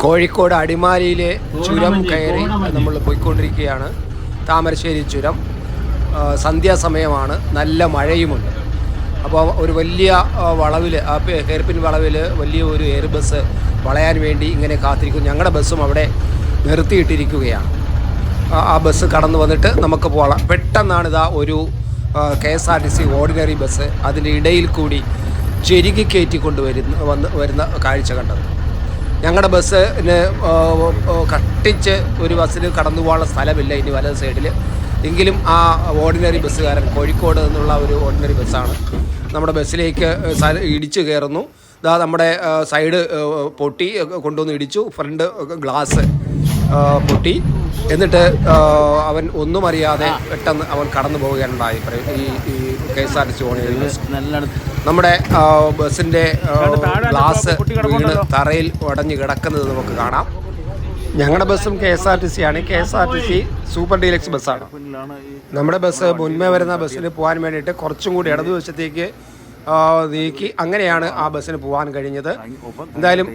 കോഴിക്കോട് അടിമാലിയിലെ ചുരം കയറി നമ്മൾ പോയിക്കൊണ്ടിരിക്കുകയാണ്. താമരശ്ശേരി ചുരം. സന്ധ്യാസമയമാണ്, നല്ല മഴയുമുണ്ട്. അപ്പോൾ ഒരു വലിയ വളവിൽ, ആ ഹെയർപിൻ വളവിൽ വലിയ ഒരു എയർ ബസ് വളയാൻ വേണ്ടി ഇങ്ങനെ കാത്തിരിക്കും. ഞങ്ങളുടെ ബസ്സും അവിടെ നിർത്തിയിട്ടിരിക്കുകയാണ്. ആ ബസ് കടന്നു വന്നിട്ട് നമുക്ക് പോകാം. പെട്ടെന്നാണ് ഇതാ ഒരു KSRTC ഓർഡിനറി ബസ് അതിൻ്റെ ഇടയിൽ കൂടി ചെരുകി കയറ്റിക്കൊണ്ട് വരുന്ന കാഴ്ച കണ്ടത്. ഞങ്ങളുടെ ബസ്സിന് കട്ടിച്ച് ഒരു ബസ്സിൽ കടന്നു പോകാനുള്ള സ്ഥലമില്ല ഇനി വലത് സൈഡിൽ. എങ്കിലും ആ ഓർഡിനറി ബസ്സുകാരൻ, കോഴിക്കോട് നിന്നുള്ള ഒരു ഓർഡിനറി ബസ്സാണ്, നമ്മുടെ ബസ്സിലേക്ക് ഇടിച്ചു കയറുന്നു. ഇതാ നമ്മുടെ സൈഡ് പൊട്ടി, കൊണ്ടുവന്ന് ഇടിച്ചു. ഫ്രണ്ട് ഗ്ലാസ് പൊട്ടി. എന്നിട്ട് അവൻ ഒന്നും അറിയാതെ പെട്ടെന്ന് അവൻ കടന്നു പോവുകയുണ്ടായി. ഈ KSRTC ഓർഡിനറി ബസ് നമ്മുടെ ബസ്സിൻ്റെ ഗ്ലാസ് വീണ് തറയിൽ ഉടഞ്ഞ് കിടക്കുന്നത് നമുക്ക് കാണാം. ഞങ്ങളുടെ ബസ്സും KSRTC ആണ്. KSRTC സൂപ്പർ ഡീലക്സ് ബസ്സാണ്. നമ്മുടെ ബസ് മുൻപേ വരുന്ന ബസ്സിന് പോകാൻ വേണ്ടിയിട്ട് കുറച്ചും കൂടി ഇടതുവശത്തേക്ക് നീക്കി, അങ്ങനെയാണ് ആ ബസ്സിന് പോകാൻ കഴിഞ്ഞത്. എന്തായാലും